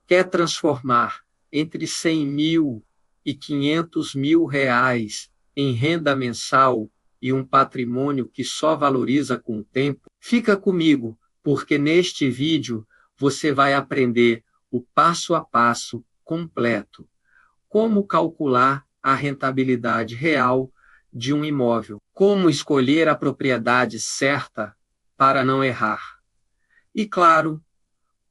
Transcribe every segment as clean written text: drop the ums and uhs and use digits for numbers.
Quer transformar entre 100 mil e 500 mil reais em renda mensal e um patrimônio que só valoriza com o tempo? Fica comigo, porque neste vídeo você vai aprender o passo a passo completo. Como calcular a rentabilidade real de um imóvel. Como escolher a propriedade certa para não errar. E, claro,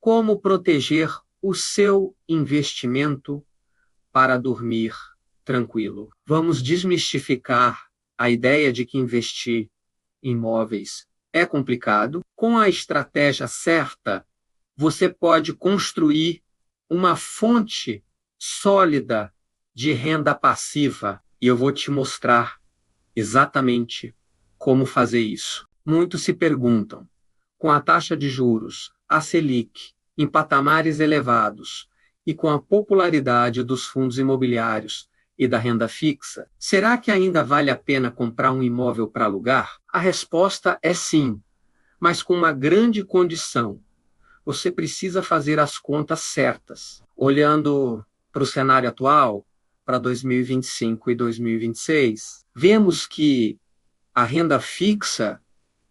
como proteger o seu investimento para dormir tranquilo. Vamos desmistificar a ideia de que investir em imóveis é complicado. Com a estratégia certa, você pode construir uma fonte sólida de renda passiva. E eu vou te mostrar exatamente como fazer isso. Muitos se perguntam, com a taxa de juros, a Selic, em patamares elevados, e com a popularidade dos fundos imobiliários e da renda fixa, será que ainda vale a pena comprar um imóvel para alugar? A resposta é sim, mas com uma grande condição. Você precisa fazer as contas certas. Olhando para o cenário atual, para 2025 e 2026, vemos que a renda fixa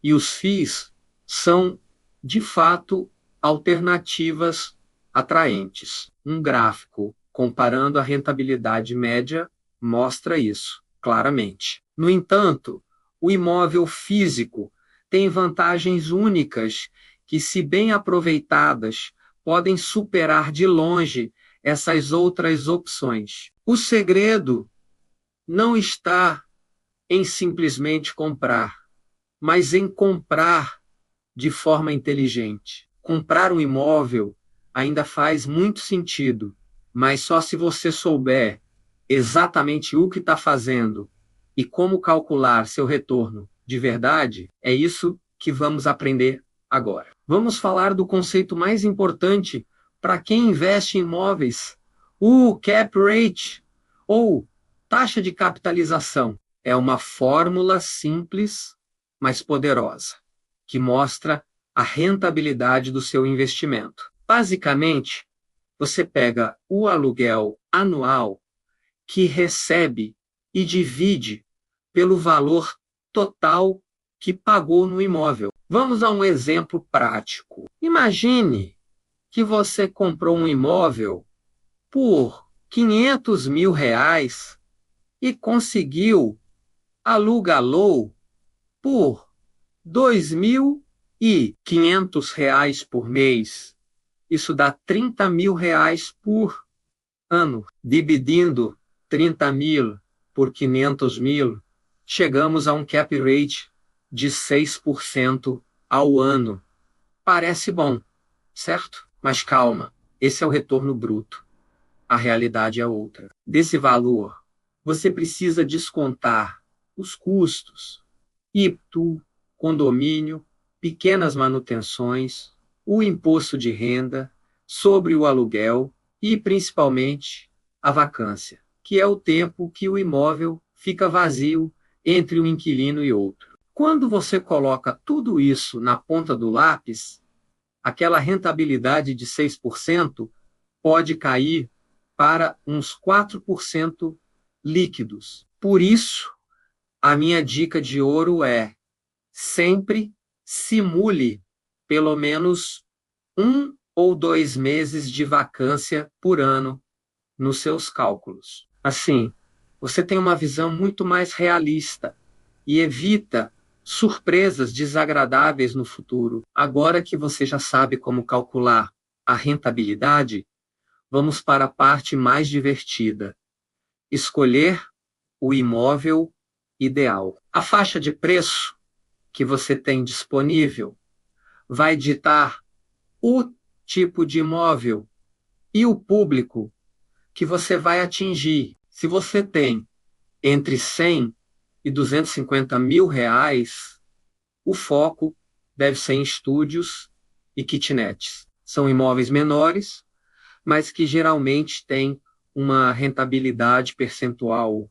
e os FIIs são, de fato, alternativas atraentes. Um gráfico comparando a rentabilidade média mostra isso claramente. No entanto, o imóvel físico tem vantagens únicas que, se bem aproveitadas, podem superar de longe essas outras opções. O segredo não está em simplesmente comprar, mas em comprar de forma inteligente. Comprar um imóvel ainda faz muito sentido, mas só se você souber exatamente o que está fazendo e como calcular seu retorno de verdade, é isso que vamos aprender agora. Vamos falar do conceito mais importante para quem investe em imóveis, o cap rate, ou taxa de capitalização. É uma fórmula simples, mas poderosa, que mostra a rentabilidade do seu investimento. Basicamente, você pega o aluguel anual que recebe e divide pelo valor total que pagou no imóvel. Vamos a um exemplo prático. Imagine que você comprou um imóvel por 500 mil reais e conseguiu alugá-lo por 2.500 reais por mês. Isso dá 30 mil reais por ano. Dividindo 30 mil por 500 mil, chegamos a um cap rate de 6% ao ano. Parece bom, certo? Mas calma, esse é o retorno bruto. A realidade é outra. Desse valor, você precisa descontar os custos, IPTU, condomínio, pequenas manutenções, o imposto de renda sobre o aluguel e, principalmente, a vacância, que é o tempo que o imóvel fica vazio entre um inquilino e outro. Quando você coloca tudo isso na ponta do lápis, aquela rentabilidade de 6% pode cair para uns 4% líquidos. Por isso, a minha dica de ouro é: sempre simule pelo menos 1 ou 2 meses de vacância por ano nos seus cálculos. Assim, você tem uma visão muito mais realista e evita surpresas desagradáveis no futuro. Agora que você já sabe como calcular a rentabilidade, vamos para a parte mais divertida: escolher o imóvel ideal. A faixa de preço que você tem disponível vai ditar o tipo de imóvel e o público que você vai atingir. Se você tem entre 100 e 250 mil reais, o foco deve ser em estúdios e kitnets. São imóveis menores, mas que geralmente têm uma rentabilidade percentual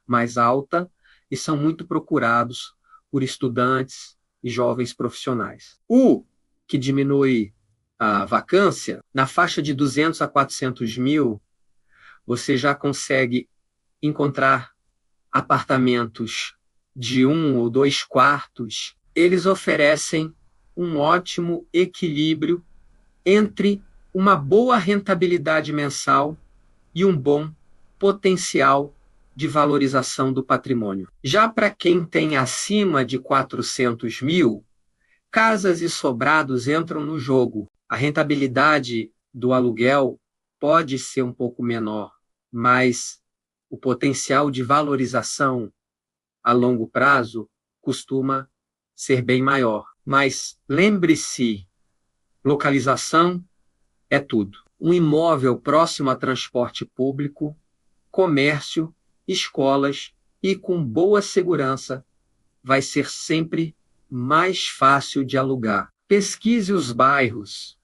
mais alta e são muito procurados por estudantes e jovens profissionais. O que diminui a vacância, na faixa de 200 a 400 mil, você já consegue encontrar apartamentos de 1 ou 2 quartos. Eles oferecem um ótimo equilíbrio entre uma boa rentabilidade mensal e um bom potencial de valorização do patrimônio. Já para quem tem acima de 400 mil, casas e sobrados entram no jogo. A rentabilidade do aluguel pode ser um pouco menor, mas o potencial de valorização a longo prazo costuma ser bem maior. Mas lembre-se, localização é tudo. Um imóvel próximo a transporte público, comércio, escolas e com boa segurança vai ser sempre mais fácil de alugar. Pesquise os bairros,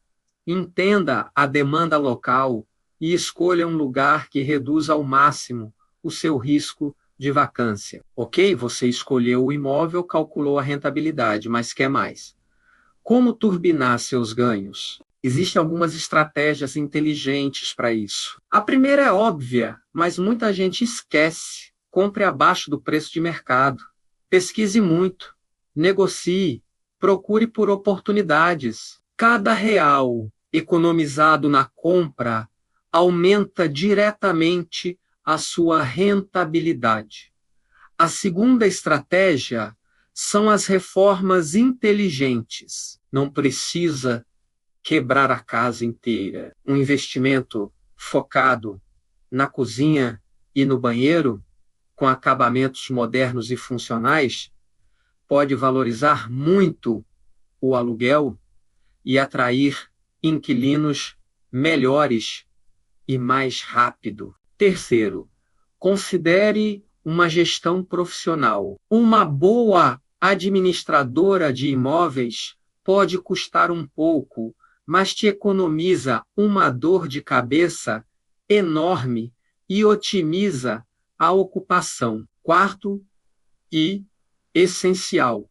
entenda a demanda local e escolha um lugar que reduza ao máximo o seu risco de vacância. Ok, você escolheu o imóvel, calculou a rentabilidade, mas quer mais. Como turbinar seus ganhos? Existem algumas estratégias inteligentes para isso. A primeira é óbvia, mas muita gente esquece. Compre abaixo do preço de mercado. Pesquise muito. Negocie. Procure por oportunidades. Cada real economizado na compra aumenta diretamente a sua rentabilidade. A segunda estratégia são as reformas inteligentes. Não precisa quebrar a casa inteira. Um investimento focado na cozinha e no banheiro, com acabamentos modernos e funcionais, pode valorizar muito o aluguel e atrair inquilinos melhores e mais rápido. Terceiro, considere uma gestão profissional. Uma boa administradora de imóveis pode custar um pouco, mas te economiza uma dor de cabeça enorme e otimiza a ocupação. Quarto e essencial,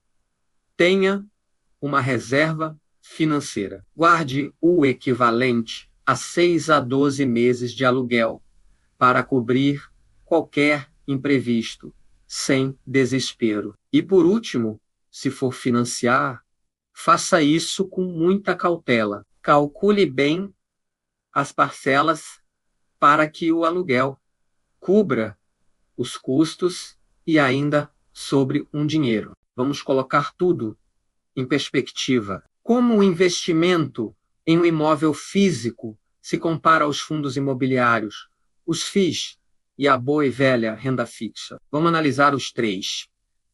tenha uma reserva financeira. Guarde o equivalente a 6 a 12 meses de aluguel para cobrir qualquer imprevisto, sem desespero. E por último, se for financiar, faça isso com muita cautela. Calcule bem as parcelas para que o aluguel cubra os custos e ainda sobre um dinheiro. Vamos colocar tudo em perspectiva. Como o investimento em um imóvel físico se compara aos fundos imobiliários, os FIIs e a boa e velha renda fixa? Vamos analisar os três.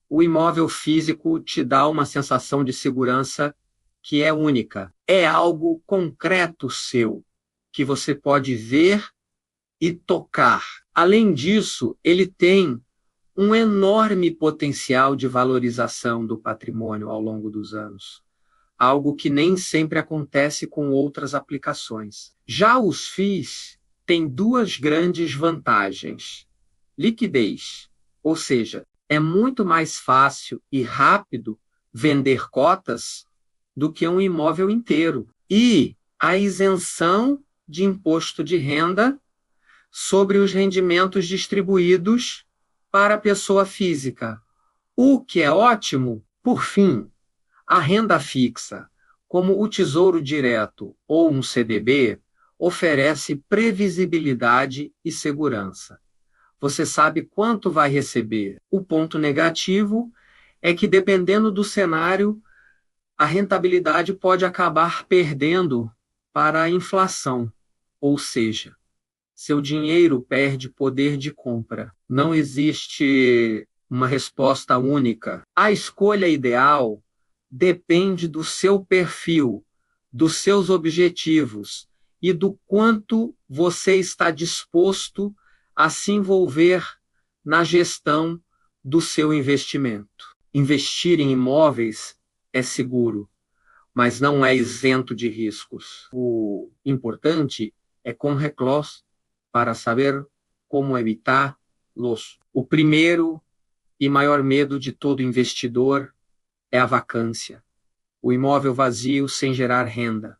O imóvel físico te dá uma sensação de segurança que é única. É algo concreto seu, que você pode ver e tocar. Além disso, ele tem um enorme potencial de valorização do patrimônio ao longo dos anos, algo que nem sempre acontece com outras aplicações. Já os FIIs têm duas grandes vantagens. Liquidez, ou seja, é muito mais fácil e rápido vender cotas do que um imóvel inteiro. E a isenção de imposto de renda sobre os rendimentos distribuídos para a pessoa física, o que é ótimo. Por fim, a renda fixa, como o Tesouro Direto ou um CDB, oferece previsibilidade e segurança. Você sabe quanto vai receber. O ponto negativo é que, dependendo do cenário, a rentabilidade pode acabar perdendo para a inflação, ou seja, seu dinheiro perde poder de compra. Não existe uma resposta única. A escolha ideal depende do seu perfil, dos seus objetivos e do quanto você está disposto a se envolver na gestão do seu investimento. Investir em imóveis é seguro, mas não é isento de riscos. O importante é com reclós para saber como evitá-los. O primeiro e maior medo de todo investidor é a vacância, o imóvel vazio sem gerar renda.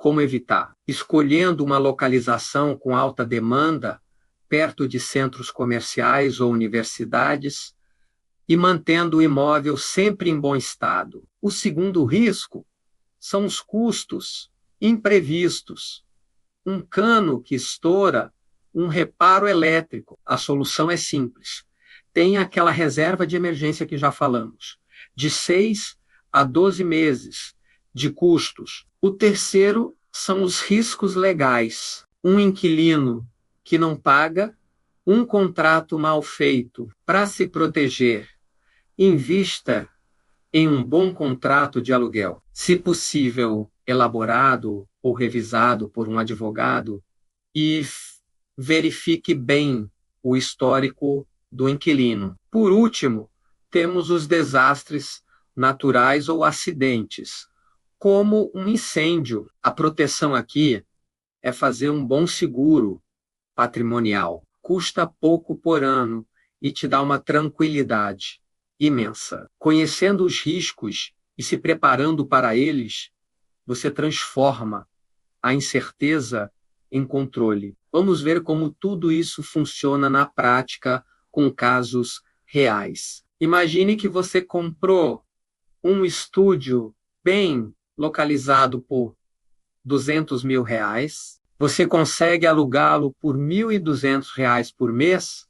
Como evitar? Escolhendo uma localização com alta demanda, perto de centros comerciais ou universidades, e mantendo o imóvel sempre em bom estado. O segundo risco são os custos imprevistos. Um cano que estoura, um reparo elétrico. A solução é simples. Tem aquela reserva de emergência que já falamos, de 6 a 12 meses de custos. O terceiro são os riscos legais. Um inquilino que não paga, um contrato mal feito. Para se proteger, invista em um bom contrato de aluguel, se possível, elaborado ou revisado por um advogado, e verifique bem o histórico do inquilino. Por último, temos os desastres naturais ou acidentes, como um incêndio. A proteção aqui é fazer um bom seguro patrimonial. Custa pouco por ano e te dá uma tranquilidade imensa. Conhecendo os riscos e se preparando para eles, você transforma a incerteza em controle. Vamos ver como tudo isso funciona na prática com casos reais. Imagine que você comprou um estúdio bem localizado por R$ 200 mil. Você consegue alugá-lo por R$ 1.200 por mês?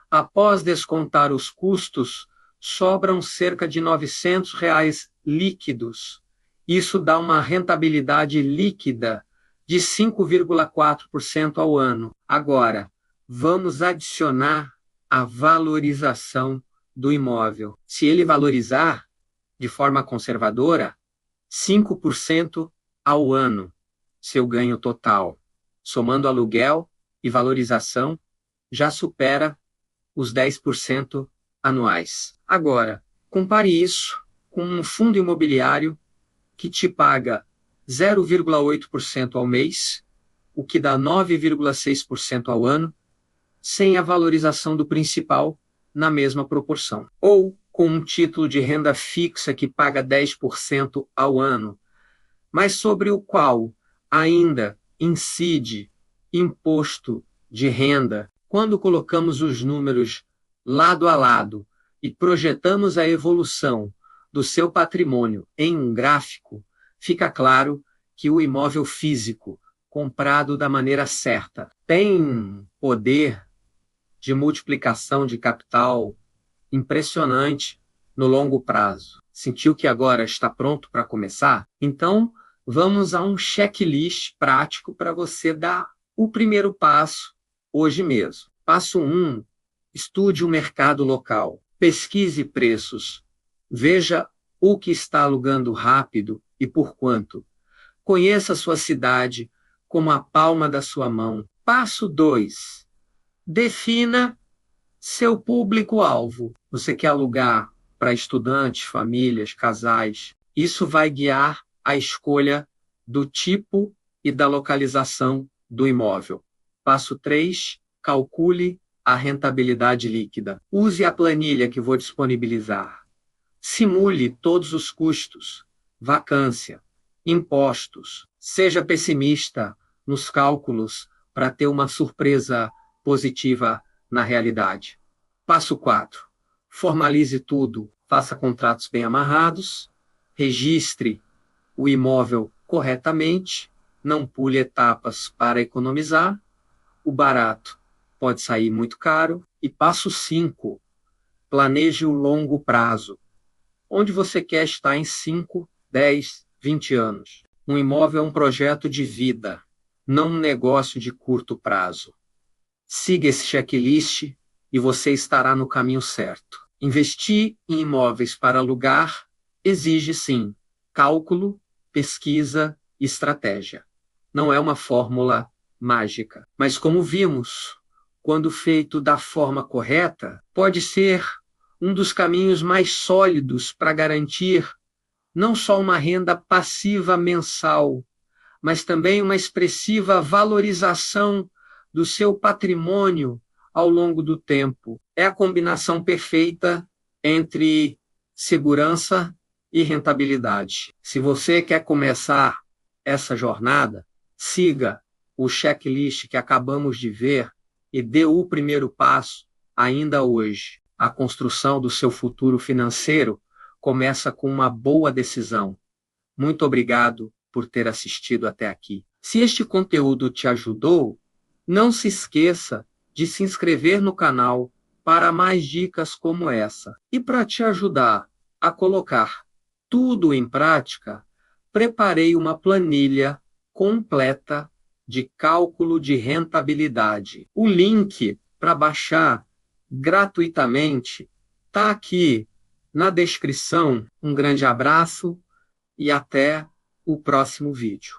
Após descontar os custos, sobram cerca de R$ 900 líquidos. Isso dá uma rentabilidade líquida de 5,4% ao ano. Agora, vamos adicionar a valorização do imóvel. Se ele valorizar de forma conservadora, 5% ao ano, seu ganho total, somando aluguel e valorização, já supera os 10% anuais. Agora, compare isso com um fundo imobiliário que te paga 0,8% ao mês, o que dá 9,6% ao ano, sem a valorização do principal na mesma proporção. Ou com um título de renda fixa que paga 10% ao ano, mas sobre o qual ainda incide imposto de renda. Quando colocamos os números lado a lado e projetamos a evolução do seu patrimônio em um gráfico, fica claro que o imóvel físico, comprado da maneira certa, tem poder de multiplicação de capital impressionante no longo prazo. Sentiu que agora está pronto para começar? Então, vamos a um checklist prático para você dar o primeiro passo hoje mesmo. Passo 1. Estude o mercado local. Pesquise preços. Veja o que está alugando rápido e por quanto. Conheça a sua cidade como a palma da sua mão. Passo 2. Defina seu público-alvo. Você quer alugar para estudantes, famílias, casais. Isso vai guiar a escolha do tipo e da localização do imóvel. Passo 3. Calcule a rentabilidade líquida. Use a planilha que vou disponibilizar. Simule todos os custos, vacância, impostos. Seja pessimista nos cálculos para ter uma surpresa positiva na realidade. Passo 4. Formalize tudo. Faça contratos bem amarrados. Registre o imóvel corretamente. Não pule etapas para economizar. O barato pode sair muito caro. E passo 5. Planeje o longo prazo. Onde você quer estar em 5, 10, 20 anos. Um imóvel é um projeto de vida, não um negócio de curto prazo. Siga esse checklist e você estará no caminho certo. Investir em imóveis para alugar exige, sim, cálculo, pesquisa e estratégia. Não é uma fórmula mágica. Mas como vimos, quando feito da forma correta, pode ser um dos caminhos mais sólidos para garantir não só uma renda passiva mensal, mas também uma expressiva valorização do seu patrimônio ao longo do tempo. É a combinação perfeita entre segurança e rentabilidade. Se você quer começar essa jornada, siga o checklist que acabamos de ver e dê o primeiro passo ainda hoje. A construção do seu futuro financeiro começa com uma boa decisão. Muito obrigado por ter assistido até aqui. Se este conteúdo te ajudou, não se esqueça de se inscrever no canal para mais dicas como essa. E para te ajudar a colocar tudo em prática, preparei uma planilha completa de cálculo de rentabilidade. O link para baixar gratuitamente está aqui na descrição. Um grande abraço e até o próximo vídeo.